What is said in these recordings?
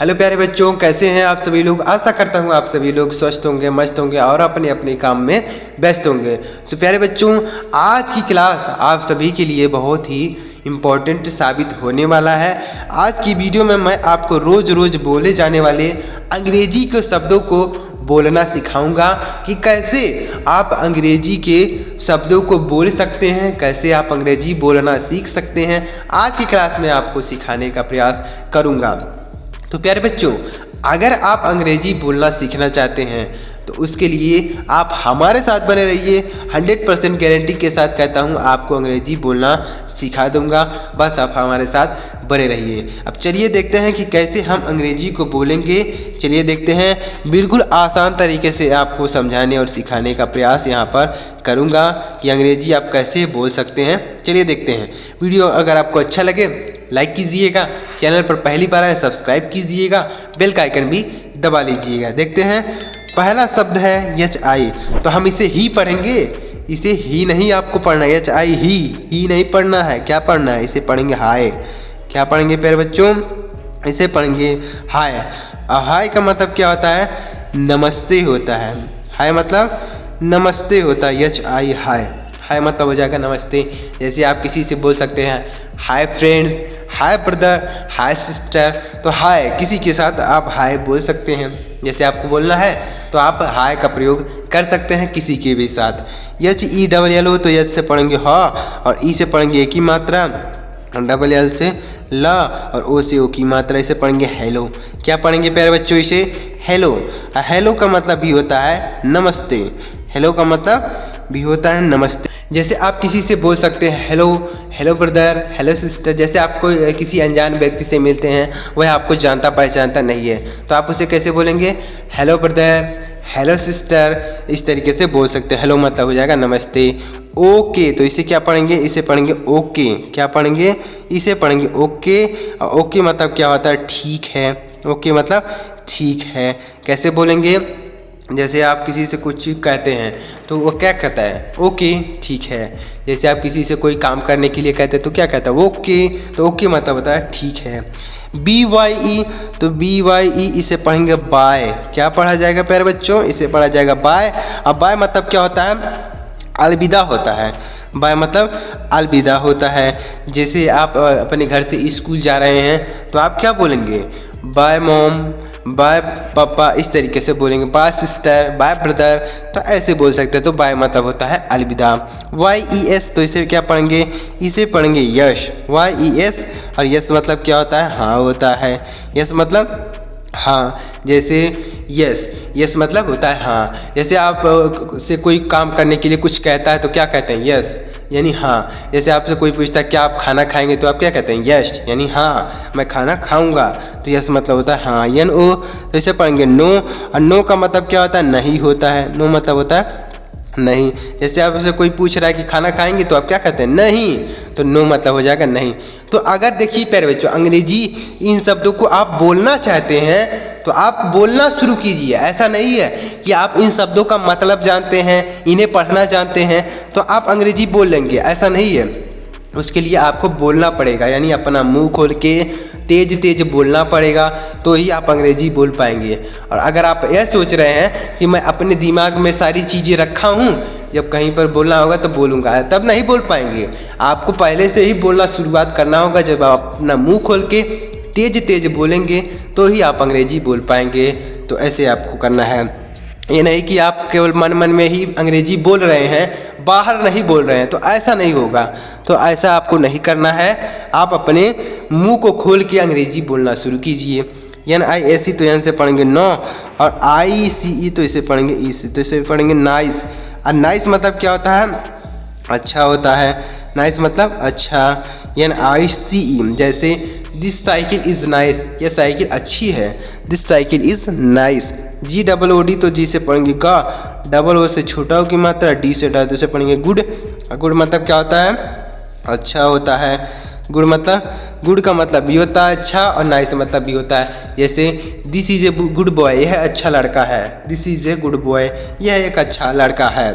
Hello प्यारे बच्चों, कैसे हैं आप सभी लोग। आशा करता हूं आप सभी लोग स्वस्थ होंगे, मस्त होंगे और अपने अपने काम में व्यस्त होंगे। सो प्यारे बच्चों, आज की क्लास आप सभी के लिए बहुत ही इम्पोर्टेंट साबित होने वाला है। आज की वीडियो में मैं आपको रोज़ रोज़ बोले जाने वाले अंग्रेजी के शब्दों को बोलना सिखाऊंगा कि कैसे आप अंग्रेजी के शब्दों को बोल सकते हैं, कैसे आप अंग्रेजी बोलना सीख सकते हैं। आज की क्लास में आपको सिखाने का प्रयास करूंगा। तो प्यारे बच्चों, अगर आप अंग्रेजी बोलना सीखना चाहते हैं तो उसके लिए आप हमारे साथ बने रहिए। 100% गारंटी के साथ कहता हूँ आपको अंग्रेजी बोलना सिखा दूंगा, बस आप हमारे साथ बने रहिए। अब चलिए देखते हैं कि कैसे हम अंग्रेजी को बोलेंगे। चलिए देखते हैं, बिल्कुल आसान तरीके से आपको समझाने और सिखाने का प्रयास यहाँ पर करूँगा कि अंग्रेजी आप कैसे बोल सकते हैं। चलिए देखते हैं। वीडियो अगर आपको अच्छा लगे लाइक कीजिएगा, चैनल पर पहली बार आए सब्सक्राइब कीजिएगा, बेल का आइकन भी दबा लीजिएगा। देखते हैं, पहला शब्द है HI। तो हम इसे ही पढ़ेंगे, इसे ही नहीं आपको पढ़ना है। HI ही नहीं पढ़ना है। क्या पढ़ना है? इसे पढ़ेंगे हाय। क्या पढ़ेंगे प्यारे बच्चों? इसे पढ़ेंगे हाय। हाय का मतलब क्या होता है? नमस्ते होता है। हाय मतलब नमस्ते होता है। HI हाय। हाय मतलब हो जाएगा नमस्ते। जैसे आप किसी से बोल सकते हैं हाय फ्रेंड्स, हाय ब्रदर, हाय सिस्टर। तो हाय किसी के साथ आप हाय बोल सकते हैं। जैसे आपको बोलना है तो आप हाय का प्रयोग कर सकते हैं किसी के भी साथ। HELL तो H से पढ़ेंगे ह और E से पढ़ेंगे एक ही मात्रा, LL से ल और O से O की मात्रा, इसे पढ़ेंगे हेलो। क्या पढ़ेंगे प्यारे बच्चों? इसे हेलो। हेलो का मतलब भी होता है नमस्ते। हेलो का मतलब भी होता है नमस्ते। जैसे आप किसी से बोल सकते हैं hello, hello brother, hello sister. जैसे आपको किसी अनजान व्यक्ति से मिलते हैं, वह आपको जानता पहचानता नहीं है, तो आप उसे कैसे बोलेंगे? Hello brother, hello sister. इस तरीके से बोल सकते हैं। हेलो मतलब हो जाएगा नमस्ते। ओके, तो इसे क्या पढ़ेंगे? इसे पढ़ेंगे ओके। क्या पढ़ेंगे? इसे पढ़ेंगे ओके। और ओके मतलब क्या होता है? ठीक है। ओके मतलब ठीक है। कैसे बोलेंगे? जैसे आप किसी से कुछ कहते हैं तो वो क्या कहता है? ओके ठीक है। जैसे आप किसी से कोई काम करने के लिए कहते हैं तो क्या कहता है? ओके। तो ओके मतलब होता है ठीक है। BYE, तो BYE इसे पढ़ेंगे बाय। क्या पढ़ा जाएगा प्यारे बच्चों? इसे पढ़ा जाएगा बाय। अब बाय मतलब क्या होता है? अलविदा होता है। बाय मतलब अलविदा होता है। जैसे आप अपने घर से स्कूल जा रहे हैं तो आप क्या बोलेंगे? बाय मॉम, बाय पापा, इस तरीके से बोलेंगे। बाय सिस्टर, बाय ब्रदर, तो ऐसे बोल सकते हैं। तो बाय मतलब होता है अलविदा। YES, तो इसे क्या पढ़ेंगे? इसे पढ़ेंगे यश। YES, और यस मतलब क्या होता है? हाँ होता है। यस मतलब हाँ। जैसे यस मतलब होता है हाँ। जैसे आप से कोई काम करने के लिए कुछ कहता है तो क्या कहते हैं? यस यानी हाँ। जैसे आपसे कोई पूछता है क्या आप खाना खाएंगे, तो आप क्या कहते हैं? यस यानी हाँ, मैं खाना खाऊंगा। तो यस मतलब होता है हाँ। NO, तो इसे पढ़ेंगे नो। और नो का मतलब क्या होता है? नहीं होता है। नो मतलब होता है नहीं। जैसे आपसे कोई पूछ रहा है कि खाना खाएंगे, तो आप क्या कहते हैं? नहीं। तो नो मतलब हो जाएगा नहीं। तो अगर देखिए प्यारे बच्चों, अंग्रेजी इन शब्दों को आप बोलना चाहते हैं तो आप बोलना शुरू कीजिए। ऐसा नहीं है कि आप इन शब्दों का मतलब जानते हैं, इन्हें पढ़ना जानते हैं तो आप अंग्रेजी बोल लेंगे, ऐसा नहीं है। उसके लिए आपको बोलना पड़ेगा, यानी अपना मुंह खोल के तेज बोलना पड़ेगा, तो ही आप अंग्रेजी बोल पाएंगे। और अगर आप यह सोच रहे हैं कि मैं अपने दिमाग में सारी चीज़ें रखा हूँ, जब कहीं पर बोलना होगा तो बोलूँगा, तब नहीं बोल पाएंगे। आपको पहले से ही बोलना शुरुआत करना होगा। जब आप अपना मुंह खोल के तेज बोलेंगे तो ही आप अंग्रेजी बोल पाएंगे। तो ऐसे आपको करना है। ये नहीं कि आप केवल मन में ही अंग्रेजी बोल रहे हैं, बाहर नहीं बोल रहे हैं, तो ऐसा नहीं होगा। तो ऐसा आपको नहीं करना है। आप अपने मुंह को खोल के अंग्रेजी बोलना शुरू कीजिए। NICE, तो N से पढ़ेंगे नो। और ICE, तो इसे पढ़ेंगे ई, तो इसे पढ़ेंगे नाइस। और नाइस मतलब क्या होता है? अच्छा होता है। नाइस मतलब अच्छा। NICE, जैसे दिस साइकिल इज़ नाइस, यह साइकिल अच्छी है। This cycle is nice. GOOD, तो जी से पढ़ेंगे गा। O से छोटा हो की मात्रा, D से डा, तो से पढ़ेंगे गुड। गुड मतलब क्या होता है? अच्छा होता है। गुड मतलब गुड का मतलब भी होता है अच्छा, और नाइस मतलब भी होता है। जैसे this is a good boy, यह अच्छा लड़का है। This is a good boy, यह एक अच्छा लड़का है।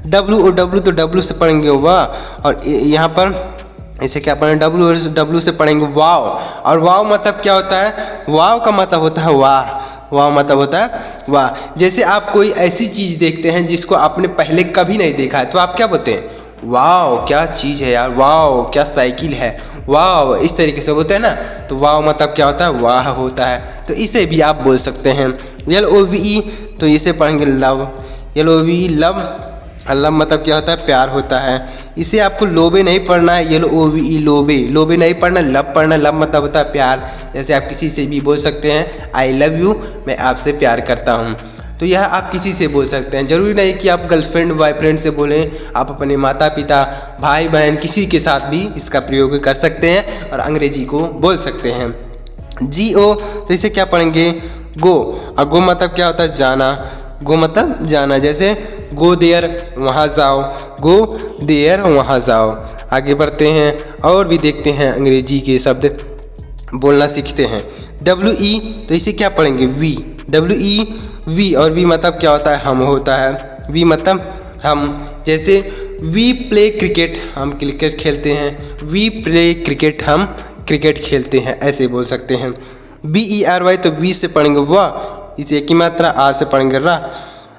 WOW, तो W से पढ़ेंगे वाह। और यहाँ पर इसे क्या पढ़ेंगे, डब्लू से पढ़ेंगे वाव। और वाव मतलब क्या होता है, वाव का मतलब होता है वाह, वाह मतलब होता है वाह। जैसे आप कोई ऐसी चीज़ देखते हैं जिसको आपने पहले कभी नहीं देखा है, तो आप क्या बोलते हैं, वाह क्या चीज़ है यार, वाह क्या साइकिल है, वाह, इस तरीके से बोलते हैं ना। तो वाह मतलब क्या होता है, वाह होता है। तो इसे भी आप बोल सकते हैं। LOVE तो इसे पढ़ेंगे लव, LOVE लव। लव मतलब क्या होता है, प्यार होता है। इसे आपको लोबे नहीं पढ़ना है, LOVE लोबे, लोबे नहीं पढ़ना, लव पढ़ना। लव मतलब होता है प्यार। जैसे आप किसी से भी बोल सकते हैं आई लव यू, मैं आपसे प्यार करता हूँ। तो यह आप किसी से बोल सकते हैं, ज़रूरी नहीं कि आप गर्लफ्रेंड बॉयफ्रेंड से बोलें, आप अपने माता पिता भाई बहन किसी के साथ भी इसका प्रयोग कर सकते हैं और अंग्रेजी को बोल सकते हैं। GO तो इसे क्या पढ़ेंगे, गो। और गो मतलब क्या होता है, जाना। गो मतलब जाना। जैसे गो देयर, वहाँ जाओ, गो देयर वहाँ जाओ। आगे बढ़ते हैं और भी देखते हैं अंग्रेजी के शब्द बोलना सीखते हैं। WE तो इसे क्या पढ़ेंगे, वी। WE वी, और वी मतलब क्या होता है, हम होता है। वी मतलब हम। जैसे वी प्ले क्रिकेट, हम क्रिकेट खेलते हैं, वी प्ले क्रिकेट, हम क्रिकेट खेलते हैं, ऐसे बोल सकते हैं। BERY तो वी से पढ़ेंगे वाह, इसे एक की मात्रा, आर से पढ़ेंगे रा।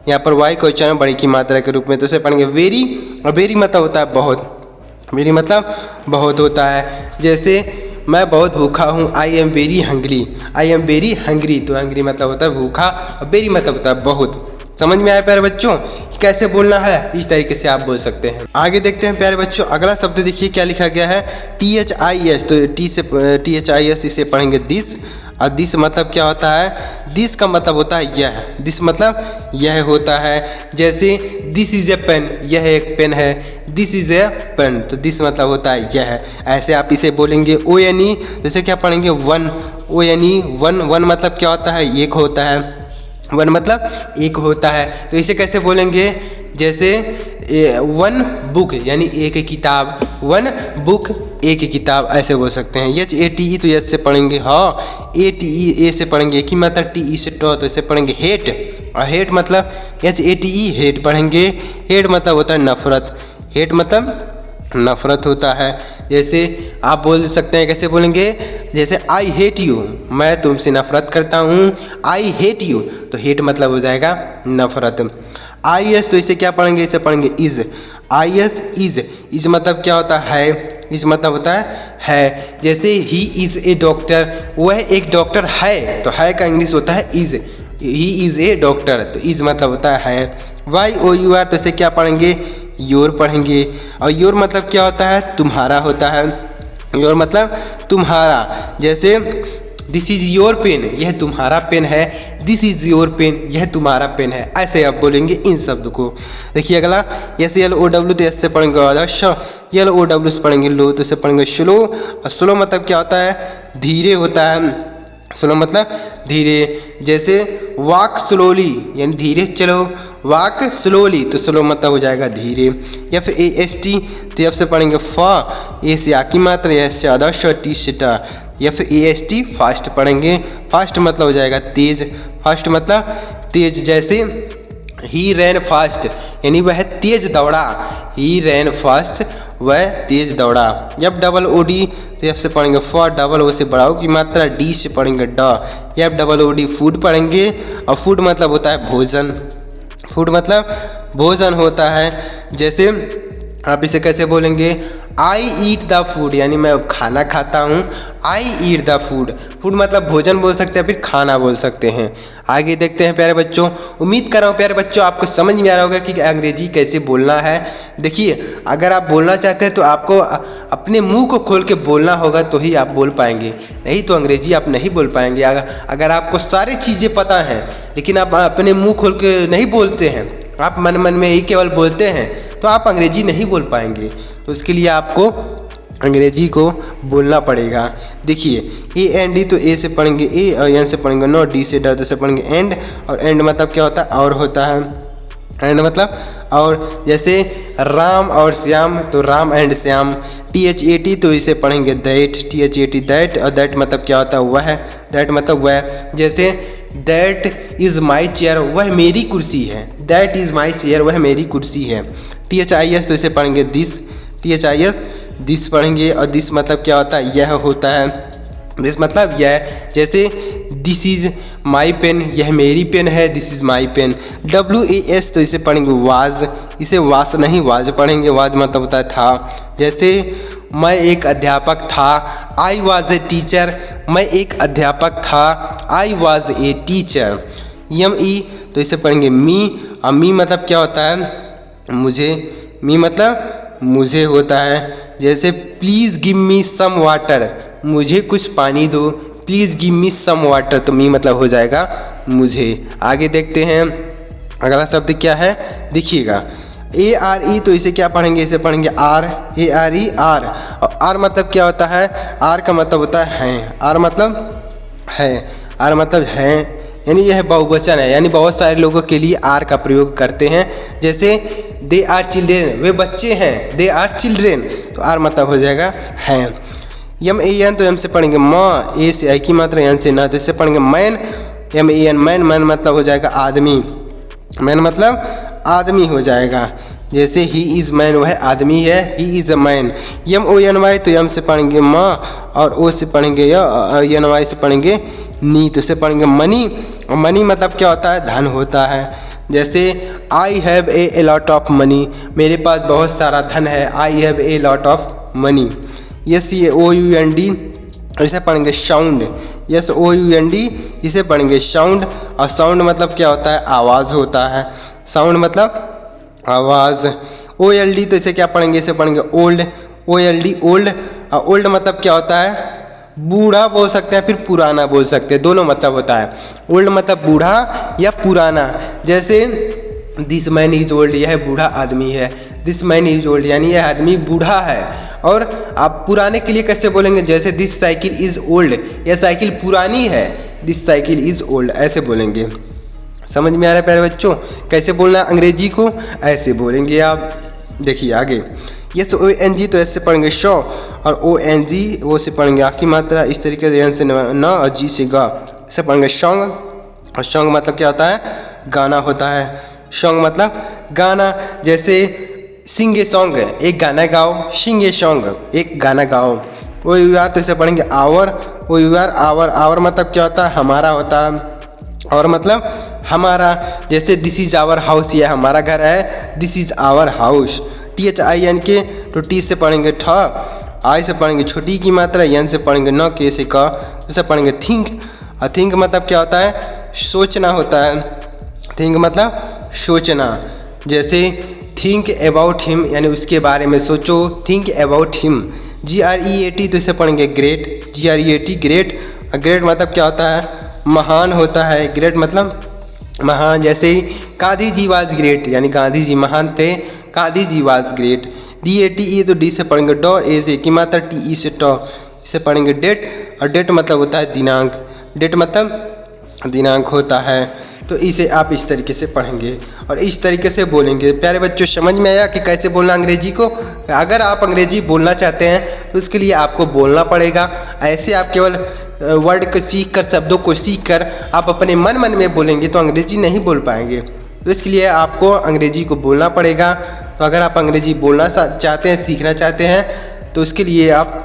यहाँ पर वाई को उच्चारण बड़ी की मात्रा के रूप में, तो इसे पढ़ेंगे वेरी। और वेरी मतलब होता है बहुत, वेरी मतलब बहुत होता है। जैसे मैं बहुत भूखा हूँ, I am very hungry, I am very hungry. तो हंग्री मतलब होता है भूखा और वेरी मतलब होता है बहुत। समझ में आया प्यारे बच्चों कैसे बोलना है, इस तरीके से आप बोल सकते हैं। आगे देखते हैं प्यारे बच्चों, अगला शब्द देखिए क्या लिखा गया है, THIS। तो THIS इसे पढ़ेंगे दिस। और दिस मतलब क्या होता है, दिस का मतलब होता है यह, दिस मतलब यह होता है। जैसे दिस इज़ ए पेन, यह एक पेन है, दिस इज़ ए पेन, तो दिस मतलब होता है यह। ऐसे आप इसे बोलेंगे। ONE जैसे क्या पढ़ेंगे, वन। ONE वन, वन मतलब क्या होता है, एक होता है, वन मतलब एक होता है। तो इसे कैसे बोलेंगे, जैसे वन बुक यानी एक किताब, वन बुक एक किताब, ऐसे बोल सकते हैं। HATE तो यस से पढ़ेंगे हाँ, ATE ए से पढ़ेंगे की मतलब TE से टॉ, तो इसे पढ़ेंगे हेट। और हेट मतलब HATE हेट पढ़ेंगे। हेट मतलब होता है नफरत, हेट मतलब नफरत होता है। जैसे आप बोल सकते हैं, कैसे बोलेंगे, जैसे आई हेट यू, मैं तुमसे नफरत करता हूँ, आई हेट यू, तो हेट मतलब हो जाएगा नफरत। IS तो इसे क्या पढ़ेंगे, इसे पढ़ेंगे इज। IS इज मतलब क्या होता है, इज मतलब होता है। जैसे ही इज़ ए डॉक्टर, वह एक डॉक्टर है, तो है का इंग्लिश होता है is, he is a doctor, तो इज मतलब होता है। YOUR तो इसे क्या पढ़ेंगे, योर पढ़ेंगे। और योर मतलब क्या होता है, तुम्हारा होता है। योर मतलब तुम्हारा। जैसे दिस इज़ योर पेन, यह तुम्हारा पेन है, दिस इज़ योर पेन, यह तुम्हारा पेन है, ऐसे आप बोलेंगे इन शब्द को। देखिए अगला, SLOW तो एस से पढ़ेंगे आदर्श, LOW से पढ़ेंगे लो, तो इसे पढ़ेंगे स्लो। और स्लो मतलब क्या होता है, धीरे होता है। स्लो मतलब धीरे। जैसे वॉक स्लोली यानी धीरे चलो, वॉक स्लोली, तो स्लो मतलब हो जाएगा धीरे। FAST तो एफ से पढ़ेंगे फा, ए से आ की मात्रा, एस से आदर्श, टी से टा। FAST फास्ट पढ़ेंगे, फास्ट मतलब हो जाएगा तेज, फास्ट मतलब तेज। जैसे ही रैन फास्ट यानी वह तेज दौड़ा, ही रैन फास्ट वह तेज दौड़ा। जब OD तो एफ से पढ़ेंगे फॉर, डबल ओ से बढ़ाओ की मात्रा, डी से पढ़ेंगे ड। FOOD फूड पढ़ेंगे। और फूड मतलब होता है भोजन, फूड मतलब भोजन होता है। जैसे आप इसे कैसे बोलेंगे, आई ईट द फूड यानी मैं खाना खाता हूँ, आई ईट द फूड, फूड मतलब भोजन बोल सकते हैं, फिर खाना बोल सकते हैं। आगे देखते हैं प्यारे बच्चों, उम्मीद कर रहा हूँ प्यारे बच्चों आपको समझ में आ रहा होगा कि अंग्रेजी कैसे बोलना है। देखिए अगर आप बोलना चाहते हैं तो आपको अपने मुंह को खोल के बोलना होगा, तो ही आप बोल पाएंगे, नहीं तो अंग्रेजी आप नहीं बोल पाएंगे। अगर आपको सारी चीज़ें पता हैं लेकिन आप अपने मुँह खोल के नहीं बोलते हैं, आप मन मन में ही केवल बोलते हैं, तो आप अंग्रेजी नहीं बोल पाएंगे। तो उसके लिए आपको अंग्रेजी को बोलना पड़ेगा। देखिए AND तो ए से पढ़ेंगे ए, और एन से पढ़ेंगे नो, डी से ड, से पढ़ेंगे एंड। और एंड मतलब क्या होता है, और होता है, एंड मतलब और। जैसे राम और श्याम तो राम एंड श्याम। THAT तो इसे पढ़ेंगे दैट, THAT दैट। और दैट मतलब क्या होता है, वह, दैट मतलब वह। जैसे दैट इज़ माई चेयर, वह मेरी कुर्सी है, दैट इज़ माई चेयर, वह मेरी कुर्सी है। THIS तो इसे पढ़ेंगे दिस, THIS दिस पढ़ेंगे, और दिस मतलब क्या होता है, यह होता है। दिस मतलब यह, जैसे दिस इज़ माई पेन, यह मेरी पेन है, this is my pen. WAS तो इसे पढ़ेंगे वाज, इसे वास नहीं वाज पढ़ेंगे, वाज मतलब होता है था। जैसे मैं एक अध्यापक था, आई वॉज ए टीचर, मैं एक अध्यापक था, I was a teacher. ME तो इसे पढ़ेंगे मी, और मी मतलब क्या होता है, मुझे, मी मतलब मुझे होता है। जैसे please give me some water, मुझे कुछ पानी दो, please give me some water, तो मी मतलब हो जाएगा मुझे। आगे देखते हैं अगला शब्द क्या है, देखिएगा ARE तो इसे क्या पढ़ेंगे, इसे पढ़ेंगे आर, ARE आर। और आर मतलब क्या होता है, आर का मतलब होता है आर मतलब है, आर मतलब है, यानी यह बहुवचन है, यानी बहुत सारे लोगों के लिए आर का प्रयोग करते हैं। जैसे दे आर चिल्ड्रेन, वे बच्चे हैं, दे आर चिल्ड्रेन, तो आर मतलब हो जाएगा हैं। MAN तो एम से पढ़ेंगे माँ, ए से आई की मात्रा, एन से ना, तो इससे पढ़ेंगे मैन, MAN मैन, मैन मतलब हो जाएगा आदमी, मैन मतलब आदमी हो जाएगा। जैसे ही इज़ मैन, वह आदमी है, he is a man. MONY तो एम से पढ़ेंगे माँ, और ओ से पढ़ेंगे NY से पढ़ेंगे नी, तो इसे पढ़ेंगे मनी। और मनी मतलब क्या होता है, धन होता है। जैसे I have a lot of money, मेरे पास बहुत सारा धन है, I have a lot of money. SOUND इसे पढ़ेंगे साउंड, SOUND इसे पढ़ेंगे साउंड। और साउंड मतलब क्या होता है, आवाज़ होता है, साउंड मतलब आवाज़। OLD तो इसे क्या पढ़ेंगे, इसे पढ़ेंगे ओल्ड, OLD ओल्ड। और ओल्ड मतलब क्या होता है, बूढ़ा बोल सकते हैं, फिर पुराना बोल सकते हैं, दोनों मतलब होता है। ओल्ड मतलब बूढ़ा या पुराना। जैसे दिस मैन इज ओल्ड, यह बूढ़ा आदमी है, दिस मैन इज ओल्ड यानी यह आदमी बूढ़ा है। और आप पुराने के लिए कैसे बोलेंगे, जैसे दिस साइकिल इज़ ओल्ड, यह साइकिल पुरानी है, दिस साइकिल इज़ ओल्ड, ऐसे बोलेंगे। समझ में आ रहा है प्यारे बच्चों, कैसे बोलना अंग्रेजी को, ऐसे बोलेंगे आप। देखिए आगे, SONG तो ऐसे पढ़ेंगे शो, और ONG वो से पढ़ेंगे आ की मात्रा, इस तरीके से एन से न, और जी से गा, इसे पढ़ेंगे सॉन्ग। और सॉन्ग मतलब क्या होता है, गाना होता है, सॉन्ग मतलब गाना। जैसे सिंग ए सॉन्ग, एक गाना गाओ, सिंग ए सॉन्ग, एक गाना गाओ। OUR तो इसे पढ़ेंगे आवर, OUR आवर, आवर मतलब क्या होता है, हमारा होता है, और मतलब हमारा। जैसे दिस इज़ आवर हाउस, यह हमारा घर है, this is our house. THINK तो टी से पढ़ेंगे ठ, आई से पढ़ेंगे छोटी की मात्रा, एन से पढ़ेंगे न, के से क, इसे पढ़ेंगे थिंक। और थिंक मतलब क्या होता है, सोचना होता है, थिंक मतलब सोचना। जैसे थिंक अबाउट हिम यानी उसके बारे में सोचो, थिंक अबाउट हिम। GREAT तो इसे पढ़ेंगे ग्रेट, GREAT ग्रेट। ग्रेट मतलब क्या होता है, महान होता है, ग्रेट मतलब महान। जैसे गांधी जी वाज ग्रेट यानी गांधी जी महान थे, Gandhi ji was great. DATE तो डी से पढ़ेंगे डॉ, ए से की मात्रा, TE से टॉ, इसे पढ़ेंगे डेट। और डेट मतलब होता है दिनांक, डेट मतलब दिनांक होता है। तो इसे आप इस तरीके से पढ़ेंगे और इस तरीके से बोलेंगे। प्यारे बच्चों, समझ में आया कि कैसे बोलना अंग्रेजी को। अगर आप अंग्रेजी बोलना चाहते हैं तो उसके लिए आपको बोलना पड़ेगा। ऐसे आप केवल वर्ड को सीख कर, शब्दों को सीख कर आप अपने मन में बोलेंगे तो अंग्रेजी नहीं बोल पाएंगे। तो इसके लिए आपको अंग्रेजी को बोलना पड़ेगा। तो अगर आप अंग्रेजी बोलना चाहते हैं, सीखना चाहते हैं, तो उसके लिए आप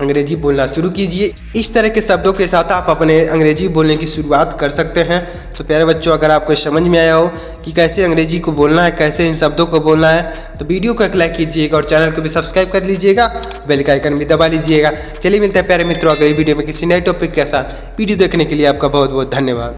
अंग्रेजी बोलना शुरू कीजिए। इस तरह के शब्दों के साथ आप अपने अंग्रेजी बोलने की शुरुआत कर सकते हैं। तो प्यारे बच्चों, अगर आपको समझ में आया हो कि कैसे अंग्रेजी को बोलना है, कैसे इन शब्दों को बोलना है, तो वीडियो को एक लाइक कीजिएगा और चैनल को भी सब्सक्राइब कर लीजिएगा, बेल का आइकन भी दबा लीजिएगा। चलिए मिलते हैं प्यारे मित्रों अगली वीडियो में किसी नए टॉपिक के साथ। वीडियो देखने के लिए आपका बहुत बहुत धन्यवाद।